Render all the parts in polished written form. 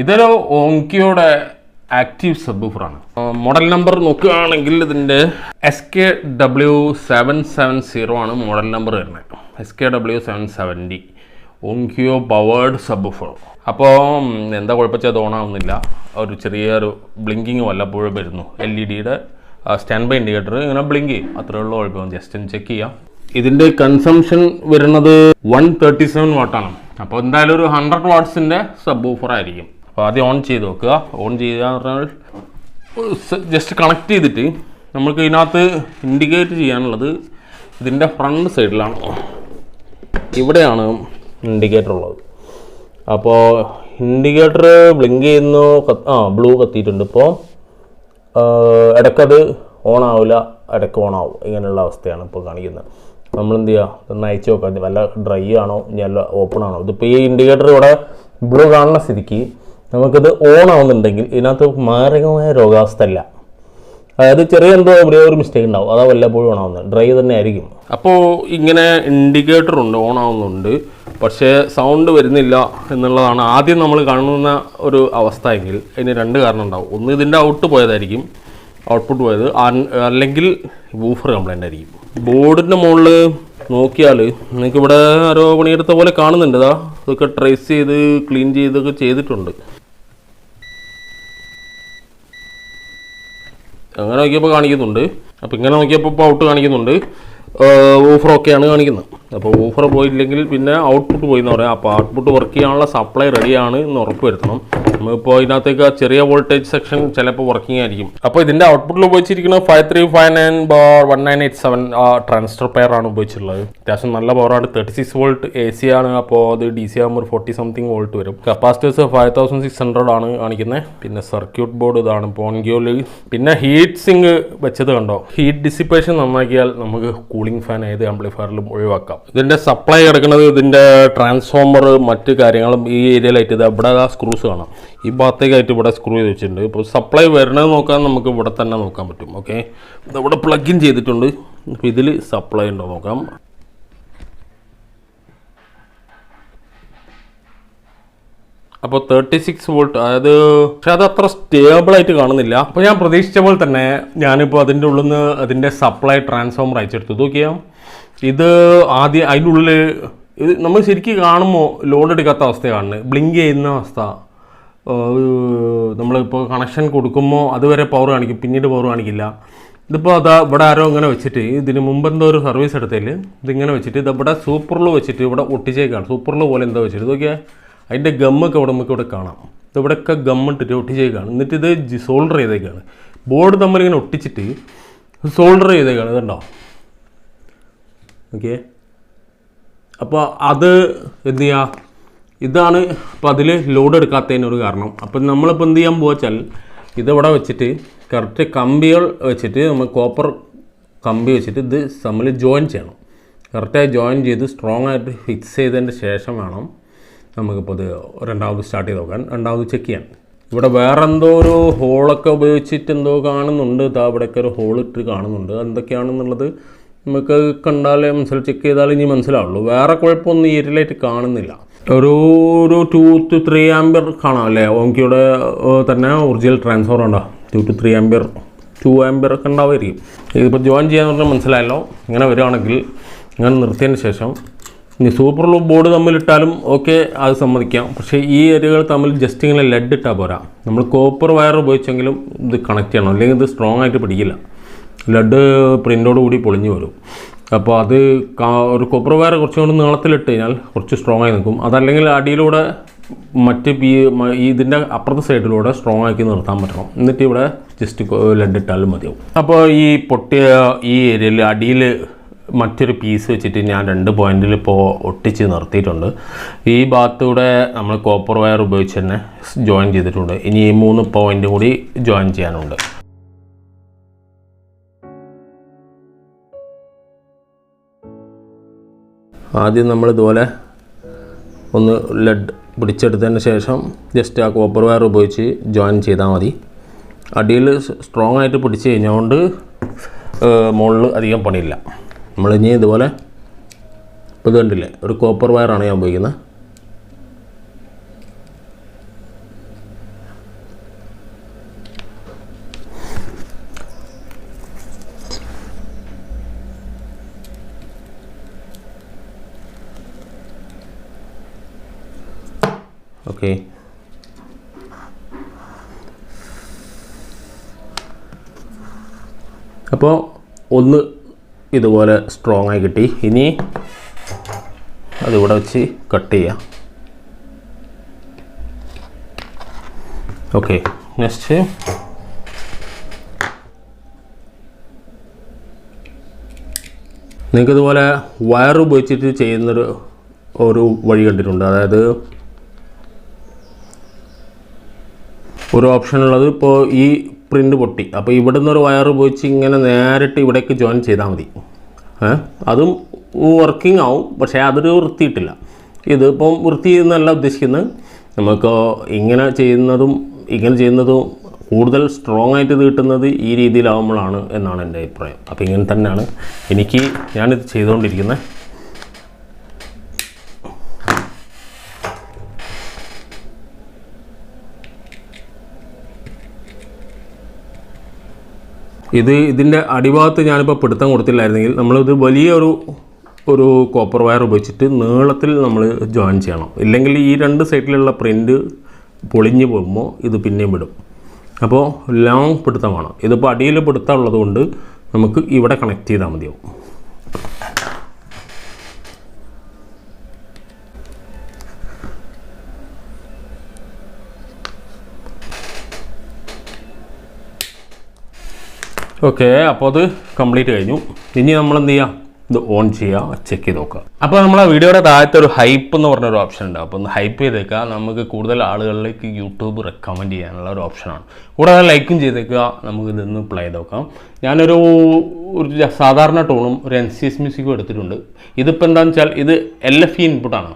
ഇതൊരു ഓങ്കിയോടെ active സബ്വൂഫറാണ്. Model number നോക്കുകയാണെങ്കിൽ ഇതിൻ്റെ SKW770 ആണ് മോഡൽ നമ്പർ വരുന്നത്. SKW770 ഓങ്കിയോ powered subwoofer. അപ്പോൾ എന്താ കുഴപ്പമെന്ന് അത് ഓണാവുന്നില്ല. ഒരു ചെറിയൊരു ബ്ലിങ്കിങ് വല്ലപ്പോഴും വരുന്നു. LED സ്റ്റാൻഡ് ബൈ ഇൻഡിക്കേറ്റർ ഇങ്ങനെ ബ്ലിങ്ക് ചെയ്യും, അത്രേ ഉള്ളൂ കുഴപ്പം. ജസ്റ്റ് ഒന്ന് ചെക്ക് ചെയ്യാം. ഇതിൻ്റെ കൺസംഷൻ വരുന്നത് 137 വാട്ടാണ്. അപ്പോൾ എന്തായാലും ഒരു 100 വാട്ട്സിൻ്റെ സബ്വൂഫർ ആയിരിക്കും. അപ്പോൾ ആദ്യം ഓൺ ചെയ്ത് നോക്കുക. ഓൺ ചെയ്യുക എന്ന് പറഞ്ഞാൽ ജസ്റ്റ് കണക്ട് ചെയ്തിട്ട് നമുക്ക് ഇതിനകത്ത് ഇൻഡിക്കേറ്റ് ചെയ്യാനുള്ളത് ഇതിൻ്റെ ഫ്രണ്ട് സൈഡിലാണ്. ഇവിടെയാണ് ഇൻഡിക്കേറ്റർ ഉള്ളത്. അപ്പോൾ ഇൻഡിക്കേറ്റർ ബ്ലിങ്ക് ചെയ്യുന്നു. ബ്ലൂ കത്തിയിട്ടുണ്ട്. ഇപ്പോൾ ഇടയ്ക്കത് ഓൺ ആവില്ല, ഇടയ്ക്ക് ഓൺ ആവും. ഇങ്ങനെയുള്ള അവസ്ഥയാണ് ഇപ്പോൾ കാണിക്കുന്നത്. നമ്മൾ എന്ത് ചെയ്യുക, ഒന്ന് അയച്ചു നോക്കാം വല്ല ഡ്രൈ ആണോ ഇനി അല്ല ഓപ്പൺ ആണോ. ഇതിപ്പോൾ ഈ ഇൻഡിക്കേറ്റർ ഇവിടെ ബ്ലൂ കാണുന്ന സ്ഥിതിക്ക് നമുക്കിത് ഓൺ ആവുന്നുണ്ടെങ്കിൽ ഇതിനകത്ത് മാരകമായ രോഗാവസ്ഥ അല്ല. അതായത് ചെറിയ എന്തോ ഇവിടെ ഒരു മിസ്റ്റേക്ക് ഉണ്ടാവും, അതാ വല്ലപ്പോഴും ഓൺ ആവുന്നത്. ഡ്രൈ തന്നെ ആയിരിക്കും. അപ്പോൾ ഇങ്ങനെ ഇൻഡിക്കേറ്റർ ഉണ്ട്, ഓൺ ആവുന്നുണ്ട്, പക്ഷേ സൗണ്ട് വരുന്നില്ല എന്നുള്ളതാണ് ആദ്യം നമ്മൾ കാണുന്ന ഒരു അവസ്ഥ എങ്കിൽ അതിന് രണ്ട് കാരണം ഉണ്ടാവും. ഒന്ന് ഇതിൻ്റെ ഔട്ട് പോയതായിരിക്കും, ഔട്ട്പുട്ട് പോയത്, അല്ലെങ്കിൽ വൂഫർ കംപ്ലൈൻ്റ് ആയിരിക്കും. ബോർഡിൻ്റെ മുകളിൽ നോക്കിയാൽ നിങ്ങൾക്ക് ഇവിടെ ആരോ പണിയെടുത്ത പോലെ കാണുന്നുണ്ട്. ഇതാ ഇതൊക്കെ ട്രേസ് ചെയ്ത് ക്ലീൻ ചെയ്തൊക്കെ ചെയ്തിട്ടുണ്ട്. അങ്ങനെ നോക്കിയപ്പോൾ കാണിക്കുന്നുണ്ട്. അപ്പോൾ ഇങ്ങനെ നോക്കിയപ്പോൾ ഇപ്പോൾ ഔട്ട് കാണിക്കുന്നുണ്ട്. വൂഫർ ഒക്കെയാണ് കാണിക്കുന്നത്. അപ്പോൾ വൂഫർ പോയില്ലെങ്കിൽ പിന്നെ ഔട്ട്പുട്ട് പോയി എന്ന് പറയാം. അപ്പോൾ ഔട്ട്പുട്ട് വർക്ക് ചെയ്യാനുള്ള സപ്ലൈ റെഡിയാണ് എന്ന് ഉറപ്പ് വരുത്തണം. നമ്മളിപ്പോൾ ഇതിനകത്തേക്ക് ചെറിയ വോൾട്ടേജ് സെക്ഷൻ ചിലപ്പോൾ വർക്കിംഗ് ആയിരിക്കും. അപ്പോൾ ഇതിൻ്റെ ഔട്ട്പുട്ടിൽ ഉപയോഗിച്ചിരിക്കുന്നത് 5359/1987 ട്രാൻസിസ്റ്റർ പെയറാണ് ഉപയോഗിച്ചിട്ടുള്ളത്. അത്യാവശ്യം നല്ല പവറാണ്. 36 വോൾട്ട് AC ആണ്. അപ്പോൾ അത് DC ആകുമ്പോൾ 40 സംതിങ് വോൾട്ട് വരും. കപ്പാസിറ്റേഴ്സ് 5600 ആണ് കാണിക്കുന്നത്. പിന്നെ സർക്യൂട്ട് ബോർഡ് ഇതാണ് പോൺഗ്യോല്. പിന്നെ ഹീറ്റ് സിങ്ക് വെച്ചത് കണ്ടോ. ഹീറ്റ് ഡിസിപ്പേഷൻ നന്നാക്കിയാൽ നമുക്ക് കൂളിംഗ് ഫാൻ ഏത് ആംപ്ലിഫയറിലും ഒഴിവാക്കാം. ഇതിൻ്റെ സപ്ലൈ കിടക്കുന്നത് ഇതിൻ്റെ ട്രാൻസ്ഫോമർ മറ്റ് കാര്യങ്ങളും ഈ ഏരിയയിലായിട്ട് ഇത് ഇവിടെ സ്ക്രൂസ് കാണാം. ഈ ഭാഗത്തേക്കായിട്ട് ഇവിടെ സ്ക്രൂ ചെയ്ത് വെച്ചിട്ടുണ്ട്. ഇപ്പോൾ സപ്ലൈ വരണത് നോക്കാൻ നമുക്ക് ഇവിടെ തന്നെ നോക്കാൻ പറ്റും. ഓക്കെ, ഇവിടെ പ്ലഗ് ഇൻ ചെയ്തിട്ടുണ്ട്. അപ്പോൾ ഇതിൽ സപ്ലൈ ഉണ്ടോ നോക്കാം. അപ്പോൾ 36 വോൾട്ട്, അതായത് പക്ഷെ അത് അത്ര സ്റ്റേബിളായിട്ട് കാണുന്നില്ല. അപ്പോൾ ഞാൻ പ്രതീക്ഷിച്ച പോലെ തന്നെ ഞാനിപ്പോൾ അതിൻ്റെ ഉള്ളിൽ നിന്ന് അതിൻ്റെ സപ്ലൈ ട്രാൻസ്ഫോമർ അയച്ചെടുത്തു. നോക്കിയാൽ ഇത് ആദ്യം അതിൻ്റെ ഉള്ളിൽ ഇത് നമ്മൾ ശരിക്കും കാണുമ്പോൾ ലോഡ് എടുക്കാത്ത അവസ്ഥ കാണുന്നത്, ബ്ലിങ്ക് ചെയ്യുന്ന അവസ്ഥ. നമ്മളിപ്പോൾ കണക്ഷൻ കൊടുക്കുമ്പോൾ അതുവരെ പവർ കാണിക്കും, പിന്നീട് പവർ കാണിക്കില്ല. ഇതിപ്പോൾ അതാ ഇവിടെ ആരോ ഇങ്ങനെ വെച്ചിട്ട് ഇതിന് മുമ്പ് എന്തോ ഒരു സർവീസ് എടുത്തതിൽ ഇതിങ്ങനെ വെച്ചിട്ട് ഇതിവിടെ സൂപ്പറിൽ വെച്ചിട്ട് ഇവിടെ ഒട്ടിച്ചേക്കാണ്. സൂപ്പറിൽ പോലെ എന്തോ വെച്ചിട്ട് നോക്കിയാൽ അതിൻ്റെ ഗമ്മൊക്കെ ഇവിടെ നമുക്ക് ഇവിടെ കാണാം. ഇവിടെയൊക്കെ ഗമ്മിട്ടിട്ട് ഒട്ടിച്ചേക്കാണ്. എന്നിട്ട് ഇത് സോൾഡർ ചെയ്തേക്കാണ്. ബോർഡ് തമ്മിലിങ്ങനെ ഒട്ടിച്ചിട്ട് സോൾഡർ ചെയ്തേക്കാണ്. ഇതുണ്ടോ. ഓക്കെ, അപ്പോൾ അത് എന്ത് ചെയ്യുക, ഇതാണ് ഇപ്പോൾ അതിൽ ലോഡ് എടുക്കാത്തതിനൊരു കാരണം. അപ്പം നമ്മളിപ്പോൾ എന്ത് ചെയ്യാൻ പോവാച്ചാൽ ഇതിവിടെ വെച്ചിട്ട് കറക്റ്റ് കമ്പികൾ വെച്ചിട്ട് നമ്മൾ കോപ്പർ കമ്പി വെച്ചിട്ട് ഇത് തമ്മിൽ ജോയിൻ ചെയ്യണം. കറക്റ്റായി ജോയിൻ ചെയ്ത് സ്ട്രോങ് ആയിട്ട് ഫിക്സ് ചെയ്തതിൻ്റെ ശേഷം വേണം നമുക്കിപ്പോൾ ഇത് രണ്ടാമത് സ്റ്റാർട്ട് ചെയ്ത് നോക്കാൻ, രണ്ടാമത് ചെക്ക് ചെയ്യാൻ. ഇവിടെ വേറെ എന്തോ ഒരു ഹോളൊക്കെ ഉപയോഗിച്ചിട്ട് എന്തോ കാണുന്നുണ്ട്. ഇവിടെയൊക്കെ ഒരു ഹോൾ ഇട്ട് കാണുന്നുണ്ട്. എന്തൊക്കെയാണെന്നുള്ളത് നമുക്ക് കണ്ടാലേ ചെക്ക് ചെയ്താലേ ഇനി മനസ്സിലാവുള്ളൂ. വേറെ കുഴപ്പമൊന്നും ഈ ഏരിയയിലായിട്ട് കാണുന്നില്ല. ഒരു 2 to 3 ആംപിയർ കാണാം അല്ലേ. ഓങ്കിയുടെ തന്നെ ഒറിജിനൽ ട്രാൻസ്ഫോർ ഉണ്ടോ, 2 to 3 ആംപിയർ 2 ആംപിയർ ഒക്കെ ഉണ്ടാവുമായിരിക്കും. ഇതിപ്പോൾ ജോയിൻ ചെയ്യാന്ന് പറഞ്ഞാൽ മനസ്സിലായല്ലോ. ഇങ്ങനെ വരികയാണെങ്കിൽ ഇങ്ങനെ നിർത്തിയതിന് ശേഷം ഇനി സൂപ്പർ ബോർഡ് തമ്മിലിട്ടാലും ഓക്കെ, അത് സമ്മതിക്കാം. പക്ഷേ ഈ ഏരിയകൾ തമ്മിൽ ജസ്റ്റ് ഇങ്ങനെ ലെഡ് ഇട്ടാൽ പോരാ. നമ്മൾ കോപ്പർ വയർ ഉപയോഗിച്ചെങ്കിലും ഇത് കണക്ട് ചെയ്യണം, അല്ലെങ്കിൽ ഇത് സ്ട്രോങ് ആയിട്ട് പിടിക്കില്ല. ലെഡ് പ്രിൻ്റോട് കൂടി പൊളിഞ്ഞു വരും. അപ്പോൾ അത് ഒരു കോപ്പർ വയർ കുറച്ചുകൂടി നീളത്തിലിട്ട് കഴിഞ്ഞാൽ കുറച്ച് സ്ട്രോങ് ആയി നിൽക്കും. അതല്ലെങ്കിൽ അടിയിലൂടെ മറ്റ് ഇതിൻ്റെ അപ്പുറത്തെ സൈഡിലൂടെ സ്ട്രോങ് ആക്കി നിർത്താൻ പറ്റണം. എന്നിട്ട് ഇവിടെ ജസ്റ്റ് ലെഡ് ഇട്ടാലും മതിയാവും. അപ്പോൾ ഈ പൊട്ടിയ ഈ ഏരിയയിൽ അടിയിൽ മറ്റൊരു പീസ് വെച്ചിട്ട് ഞാൻ 2 പോയിന്റിൽ ഇപ്പോൾ ഒട്ടിച്ച് നിർത്തിയിട്ടുണ്ട്. ഈ ഭാഗത്തൂടെ നമ്മൾ കോപ്പർ വയർ ഉപയോഗിച്ച് തന്നെ ജോയിൻ ചെയ്തിട്ടുണ്ട്. ഇനി ഈ 3 പോയിന്റ് കൂടി ജോയിൻ ചെയ്യാനുണ്ട്. ആദ്യം നമ്മൾ ഇതുപോലെ ഒന്ന് ലെഡ് പിടിച്ചെടുത്തതിന് ശേഷം ജസ്റ്റ് ആ കോപ്പർ വയർ ഉപയോഗിച്ച് ജോയിൻ ചെയ്താൽ മതി. അടിയിൽ സ്ട്രോങ് ആയിട്ട് പിടിച്ച് കഴിഞ്ഞുകൊണ്ട് മുകളിൽ അധികം പണിയില്ല. നമ്മളിനി ഇതുപോലെ ഇപ്പോൾ ഇത് കണ്ടില്ലേ, ഒരു കോപ്പർ വയറാണ് ഞാൻ ഉപയോഗിക്കുന്നത്. ഓക്കെ. അപ്പോൾ ഒന്ന് ഇതുപോലെ സ്ട്രോങ് ആയി കിട്ടി. ഇനി അതിവിടെ വെച്ച് കട്ട് ചെയ്യാം. ഓക്കെ, നെക്സ്റ്റ് നിങ്ങൾക്കിതുപോലെ വയർ ഉപയോഗിച്ചിട്ട് ഒരു വഴി കണ്ടിട്ടുണ്ട്. അതായത് ഒരു ഓപ്ഷൻ ഉള്ളത്, ഇപ്പോൾ ഈ പ്രിൻ്റ് പൊട്ടി, അപ്പോൾ ഇവിടെ നിന്നൊരു വയർ ഉപയോഗിച്ച് ഇങ്ങനെ നേരിട്ട് ഇവിടേക്ക് ജോയിൻ ചെയ്താൽ മതി. അതും വർക്കിംഗ് ആവും, പക്ഷേ അതൊരു വൃത്തിയിട്ടില്ല. ഇതിപ്പം വൃത്തി എന്നല്ല ഉദ്ദേശിക്കുന്നത്. നമുക്ക് ഇങ്ങനെ ചെയ്യുന്നതും കൂടുതൽ സ്ട്രോങ് ആയിട്ട് ഇത് കിട്ടുന്നത് ഈ രീതിയിലാവുമ്പോഴാണ് എന്നാണ് എൻ്റെ അഭിപ്രായം. അപ്പോൾ ഇങ്ങനെ തന്നെയാണ് ഞാനിത് ചെയ്തുകൊണ്ടിരിക്കുന്നത്. ഇതിൻ്റെ അടിഭാഗത്ത് ഞാനിപ്പോൾ പിടുത്തം കൊടുത്തില്ലായിരുന്നെങ്കിൽ നമ്മളിത് ഒരു കോപ്പർ വയർ ഉപയോഗിച്ചിട്ട് നീളത്തിൽ നമ്മൾ ജോയിൻ ചെയ്യണം. ഇല്ലെങ്കിൽ ഈ രണ്ട് സൈഡിലുള്ള പ്രിൻ്റ് പൊളിഞ്ഞ് പോകുമ്പോൾ ഇത് പിന്നെയും വിടും. അപ്പോൾ ലോങ് പിടുത്തമാണ്. ഇതിപ്പോൾ അടിയിൽ പിടുത്തം ഉള്ളതുകൊണ്ട് നമുക്ക് ഇവിടെ കണക്ട് ചെയ്താൽ മതിയാവും. ഓക്കെ, അപ്പോൾ അത് കംപ്ലീറ്റ് കഴിഞ്ഞു. ഇനി നമ്മൾ എന്ത് ചെയ്യുക, ഇത് ഓൺ ചെയ്യുക, ചെക്ക് ചെയ്ത് നോക്കുക. അപ്പോൾ നമ്മളെ വീഡിയോയുടെ താഴത്തെ ഒരു ഹൈപ്പ് എന്ന് പറഞ്ഞൊരു ഓപ്ഷൻ ഉണ്ട്. അപ്പോൾ ഒന്ന് ഹൈപ്പ് ചെയ്തേക്കുക. നമുക്ക് കൂടുതൽ ആളുകളിലേക്ക് യൂട്യൂബ് റെക്കമെൻഡ് ചെയ്യാനുള്ള ഒരു ഓപ്ഷനാണ്. കൂടാതെ ലൈക്കും ചെയ്തേക്കുക. നമുക്ക് ഇതൊന്ന് പ്ലേ ചെയ്ത് നോക്കാം. ഞാനൊരു സാധാരണ ടോണും ഒരു NCS മ്യൂസിക്കും എടുത്തിട്ടുണ്ട്. ഇതിപ്പോൾ എന്താണെന്ന് വെച്ചാൽ ഇത് LFE ഇൻപുട്ടാണ്.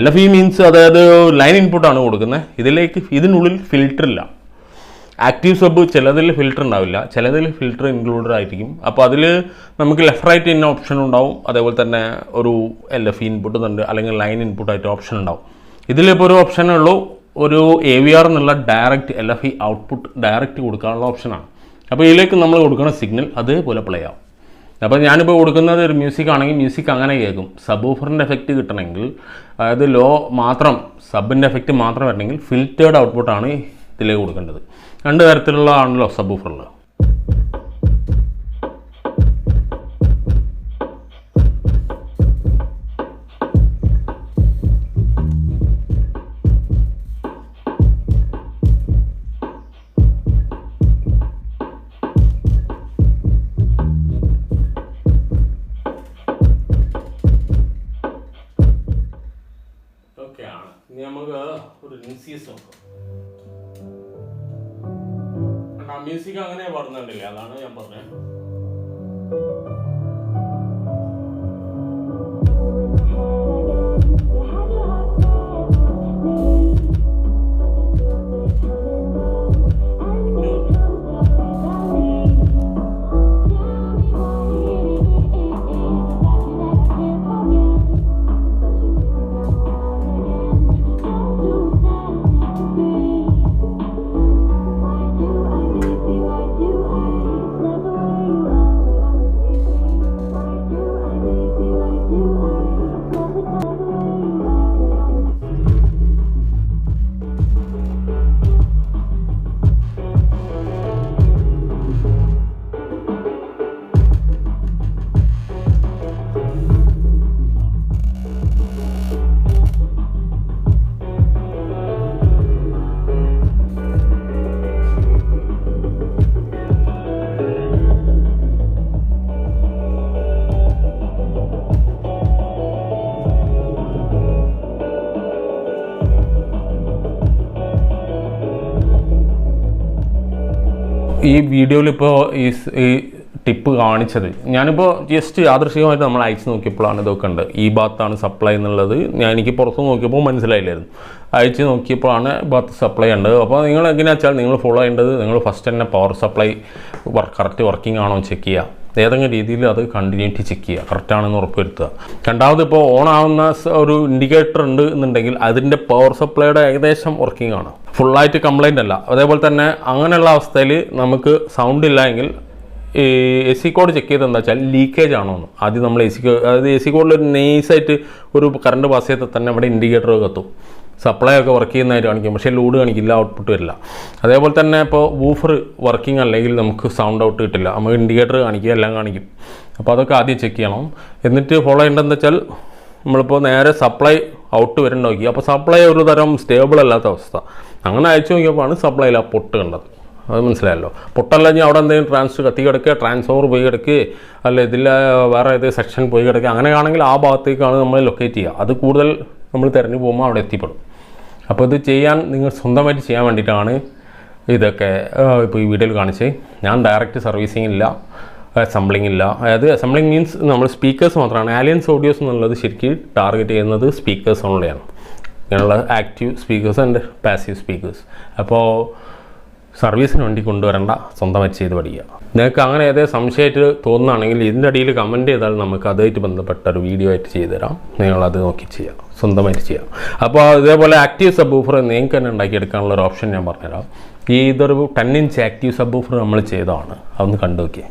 LFE മീൻസ് അതായത് ലൈൻ ഇൻപുട്ടാണ് കൊടുക്കുന്നത്. ഇതിനുള്ളിൽ ഫിൽറ്റർ ഇല്ല. ആക്റ്റീവ് സബ് ചിലതിൽ ഫിൽറ്റർ ഉണ്ടാവില്ല, ചിലതിൽ ഫിൽറ്റർ ഇൻക്ലൂഡഡ് ആയിരിക്കും. അപ്പോൾ അതിൽ നമുക്ക് ലെഫ്റ്റ് റൈറ്റ് ഇന്ന ഓപ്ഷൻ ഉണ്ടാവും. അതേപോലെ തന്നെ ഒരു LFE ഇൻപുട്ട് ഉണ്ട്, അല്ലെങ്കിൽ ലൈൻ ഇൻപുട്ടായിട്ട് ഓപ്ഷൻ ഉണ്ടാവും. ഇതിലിപ്പോൾ ഒരു ഓപ്ഷനേ ഉള്ളൂ, ഒരു AVR എന്നുള്ള ഡയറക്റ്റ് LFE ഔട്ട്പുട്ട് ഡയറക്റ്റ് കൊടുക്കാനുള്ള ഓപ്ഷനാണ്. അപ്പോൾ ഇതിലേക്ക് നമ്മൾ കൊടുക്കുന്ന സിഗ്നൽ അതേപോലെ പ്ലേ ആവും. അപ്പോൾ ഞാനിപ്പോൾ കൊടുക്കുന്നത് ഒരു മ്യൂസിക് ആണെങ്കിൽ മ്യൂസിക് അങ്ങനെ കേൾക്കും. സബ് ഊഫറിൻ്റെ എഫക്റ്റ് കിട്ടണമെങ്കിൽ, അതായത് ലോ മാത്രം സബിൻ്റെ എഫക്റ്റ് മാത്രം വരണമെങ്കിൽ ഫിൽറ്റേർഡ് ഔട്ട്പുട്ടാണ് ഇതിലേക്ക് കൊടുക്കേണ്ടത്. രണ്ട് തരത്തിലുള്ള ആണല്ലോ സബ് ഊഫറിൽ. ഓക്കെയാണ്. ഇനി നമുക്ക് ഒരു NCS നോക്കാം. മ്യൂസിക് അങ്ങനെ പാടുന്നുണ്ടല്ലേ, അതാണ് ഞാൻ പറഞ്ഞത്. ഈ വീഡിയോയിൽ ഇപ്പോൾ ഈ ടിപ്പ് കാണിച്ചത് ഞാനിപ്പോൾ ജസ്റ്റ് യാദൃശ്ചികമായിട്ട് നമ്മൾ അയച്ച് നോക്കിയപ്പോഴാണ് ഇതൊക്കെ ഉണ്ട്. ഈ ഭാഗത്താണ് സപ്ലൈ എന്നുള്ളത് എനിക്ക് പുറത്ത് നോക്കിയപ്പോൾ മനസ്സിലായില്ലായിരുന്നു. അയച്ച് നോക്കിയപ്പോഴാണ് ഭാഗത്ത് സപ്ലൈ ഉണ്ട്. അപ്പോൾ നിങ്ങൾ എങ്ങനെയാണെന്ന് വെച്ചാൽ നിങ്ങൾ ഫോളോ ചെയ്യേണ്ടത്, നിങ്ങൾ ഫസ്റ്റ് തന്നെ പവർ സപ്ലൈ കറക്റ്റ് വർക്കിംഗ് ആണോ ചെക്ക് ചെയ്യുക. ഏതെങ്കിലും രീതിയിൽ അത് കണ്ടിന്യൂറ്റി ചെക്ക് ചെയ്യുക, കറക്റ്റാണെന്ന് ഉറപ്പുവരുത്തുക. രണ്ടാമത് ഇപ്പോൾ ഓൺ ആവുന്ന ഒരു ഇൻഡിക്കേറ്റർ ഉണ്ട് എന്നുണ്ടെങ്കിൽ അതിൻ്റെ പവർ സപ്ലൈയുടെ ഏകദേശം വർക്കിംഗ് ആണ്, ഫുള്ളായിട്ട് കംപ്ലൈൻ്റ് അല്ല. അതേപോലെ തന്നെ അങ്ങനെയുള്ള അവസ്ഥയിൽ നമുക്ക് സൗണ്ട് ഇല്ല എങ്കിൽ ഈ AC കോഡ് ചെക്ക് ചെയ്ത് എന്താ വെച്ചാൽ ലീക്കേജ് ആണോ എന്ന് ആദ്യം നമ്മൾ AC കോഡിൽ ഒരു നൈസായിട്ട് ഒരു കറണ്ട് പാസ് ചെയ്താൽ തന്നെ ഇവിടെ ഇൻഡിക്കേറ്റർ കത്തും. സപ്ലൈ ഒക്കെ വർക്ക് ചെയ്യുന്നതായിട്ട് കാണിക്കും, പക്ഷേ ലോഡ് കാണിക്കില്ല, ഔട്ട്പുട്ട് വരില്ല. അതേപോലെ തന്നെ ഇപ്പോൾ വൂഫർ വർക്കിംഗ് അല്ലെങ്കിൽ നമുക്ക് സൗണ്ട് ഔട്ട് കിട്ടില്ല, നമുക്ക് ഇൻഡിക്കേറ്റർ കാണിക്കുക, എല്ലാം കാണിക്കും. അപ്പോൾ അതൊക്കെ ആദ്യം ചെക്ക് ചെയ്യണം. എന്നിട്ട് ഫോളോ ചെയ്യേണ്ടതെന്ന് വെച്ചാൽ നമ്മളിപ്പോൾ നേരെ സപ്ലൈ ഔട്ട് വരേണ്ട നോക്കി, അപ്പോൾ സപ്ലൈ ഒരു തരം സ്റ്റേബിൾ അല്ലാത്ത അവസ്ഥ. അങ്ങനെ അയച്ചു നോക്കിയപ്പോഴാണ് സപ്ലൈയിൽ ആ പൊട്ട് കണ്ടത്. അത് മനസ്സിലായല്ലോ. പൊട്ടല്ല ഇനി അവിടെ എന്തെങ്കിലും കത്തി കിടക്കുക, ട്രാൻസ്ഫോമർ പോയി കിടക്കുക, അല്ല ഇതിൽ വേറെ ഏത് സെക്ഷൻ പോയി കിടക്കുക, അങ്ങനെയാണെങ്കിൽ ആ ഭാഗത്തേക്കാണ് നമ്മൾ ലൊക്കേറ്റ് ചെയ്യുക. അത് കൂടുതൽ നമ്മൾ തിരഞ്ഞു പോകുമ്പോൾ അവിടെ എത്തിപ്പെടും. അപ്പോൾ ഇത് ചെയ്യാൻ നിങ്ങൾ സ്വന്തമായിട്ട് ചെയ്യാൻ വേണ്ടിയിട്ടാണ് ഇതൊക്കെ ഇപ്പോൾ ഈ വീഡിയോയിൽ കാണിച്ച്. ഞാൻ ഡയറക്റ്റ് സർവീസിങ് ഇല്ല, അസംബ്ലിങ് ഇല്ല. അതായത് അസംബ്ലിങ് മീൻസ് നമ്മൾ സ്പീക്കേഴ്സ് മാത്രമാണ്. ആലിയൻസ് ഓഡിയോസ് എന്നുള്ളത് ശരിക്കും ടാർഗറ്റ് ചെയ്യുന്നത് സ്പീക്കേഴ്സ് ഓൺലിയാണ്. ഇങ്ങനെയുള്ള active speakers and passive speakers. അപ്പോൾ സർവീസിന് വേണ്ടി കൊണ്ടുവരേണ്ട, സ്വന്തമായിട്ട് ചെയ്ത് പഠിക്കുക. നിങ്ങൾക്ക് അങ്ങനെ ഏതെങ്കിലും സംശയമായിട്ട് തോന്നുകയാണെങ്കിൽ ഇതിൻ്റെ അടിയിൽ കമൻറ്റ് ചെയ്താൽ നമുക്ക് അതുമായിട്ട് ബന്ധപ്പെട്ട ഒരു വീഡിയോ ആയിട്ട് ചെയ്തു തരാം. നിങ്ങളത് നോക്കി ചെയ്യാം, സ്വന്തമായിട്ട് ചെയ്യാം. അപ്പോൾ ഇതേപോലെ ആക്റ്റീവ് സബ് വൂഫർ നിങ്ങൾക്ക് തന്നെ ഉണ്ടാക്കിയെടുക്കാനുള്ള ഒരു ഓപ്ഷൻ ഞാൻ പറഞ്ഞുതരാം. ഇതൊരു 10 ഇഞ്ച് ആക്റ്റീവ് സബ് വൂഫർ നമ്മൾ ചെയ്തതാണ്, അതൊന്ന് കണ്ടു നോക്കിയേ.